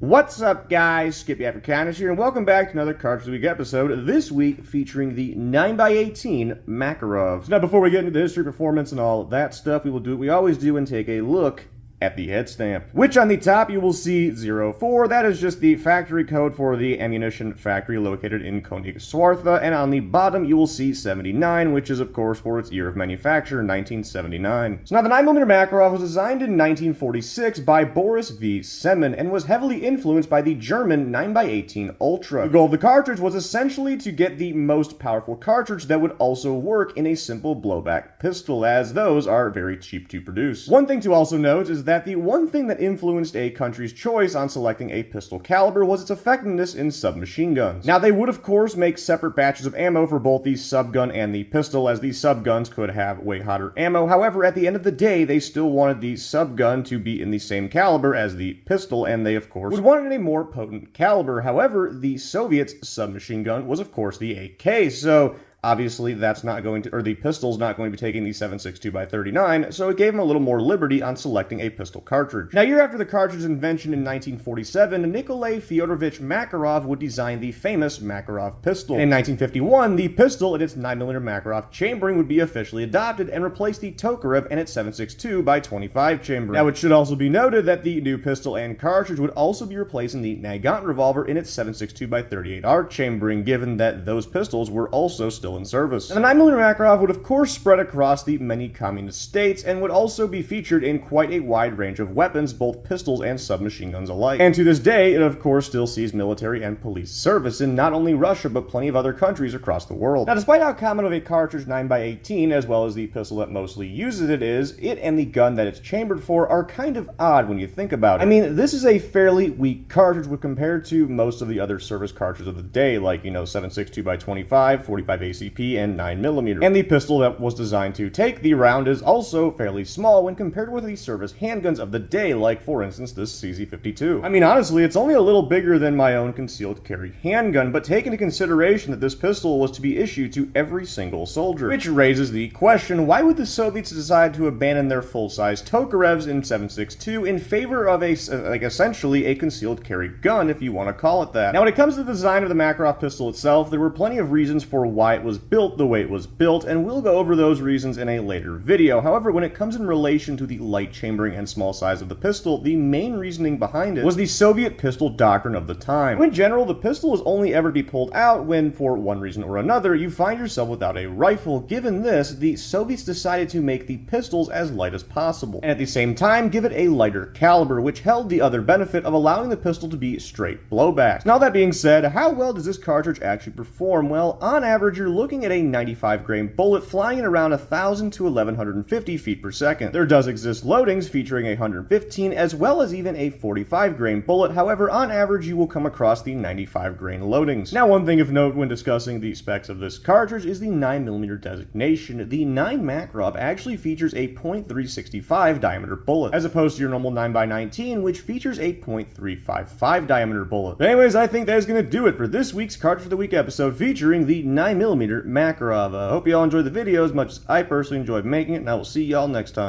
What's up, guys? Skippy Africanus here, and welcome back to another Cartridge of the Week episode, this week featuring the 9x18 Makarov. So now, before we get into the history, performance, and all that stuff, we will do what we always do and take a look at the head stamp, which on the top you will see 04. That is just the factory code for the ammunition factory located in Königswartha, and on the bottom you will see 79, which is of course for its year of manufacture, 1979. So now the 9mm Makarov was designed in 1946 by Boris V. Semin and was heavily influenced by the German 9x18 Ultra. The goal of the cartridge was essentially to get the most powerful cartridge that would also work in a simple blowback pistol, as those are very cheap to produce. One thing to also note is that the one thing that influenced a country's choice on selecting a pistol caliber was its effectiveness in submachine guns. Now, they would of course make separate batches of ammo for both the subgun and the pistol, as the subguns could have way hotter ammo. However, at the end of the day, they still wanted the subgun to be in the same caliber as the pistol, and they of course would want it in a more potent caliber. However, the Soviets' submachine gun was of course the AK, so obviously, that's not going to, or the pistol's not going to be taking the 7.62x39, so it gave him a little more liberty on selecting a pistol cartridge. Now, a year after the cartridge's invention in 1947, Nikolai Fyodorovich Makarov would design the famous Makarov pistol. In 1951, the pistol and its 9mm Makarov chambering would be officially adopted and replace the Tokarev and its 7.62x25 chambering. Now, it should also be noted that the new pistol and cartridge would also be replacing the Nagant revolver in its 7.62x38R chambering, given that those pistols were also still in service. And the 9mm Makarov would of course spread across the many communist states and would also be featured in quite a wide range of weapons, both pistols and submachine guns alike. And to this day, it of course still sees military and police service in not only Russia, but plenty of other countries across the world. Now, despite how common of a cartridge 9x18, as well as the pistol that mostly uses it is, it and the gun that it's chambered for are kind of odd when you think about it. I mean, this is a fairly weak cartridge when compared to most of the other service cartridges of the day, like, 7.62x25, 45 ACP, and 9mm. And the pistol that was designed to take the round is also fairly small when compared with the service handguns of the day, like for instance this CZ52. I mean, honestly, it's only a little bigger than my own concealed carry handgun, but take into consideration that this pistol was to be issued to every single soldier. Which raises the question, why would the Soviets decide to abandon their full-size Tokarevs in 7.62 in favor of essentially a concealed carry gun, if you want to call it that? Now, when it comes to the design of the Makarov pistol itself, there were plenty of reasons for why it was built the way it was built, and we'll go over those reasons in a later video. However, when it comes in relation to the light chambering and small size of the pistol, the main reasoning behind it was the Soviet pistol doctrine of the time. In general, the pistol was only ever to be pulled out when, for one reason or another, you find yourself without a rifle. Given this, the Soviets decided to make the pistols as light as possible, and at the same time give it a lighter caliber, which held the other benefit of allowing the pistol to be straight blowback. Now, that being said, how well does this cartridge actually perform? Well, on average, you're looking at a 95 grain bullet flying at around 1,000 to 1,150 feet per second. There does exist loadings featuring a 115 as well as even a 45 grain bullet. However, on average, you will come across the 95 grain loadings. Now, one thing of note when discussing the specs of this cartridge is the 9mm designation. The 9 Makarov actually features a .365 diameter bullet, as opposed to your normal 9x19, which features a .355 diameter bullet. But anyways, I think that is going to do it for this week's Cartridge of the Week episode featuring the 9mm Makarov. I hope you all enjoyed the video as much as I personally enjoyed making it, and I will see y'all next time.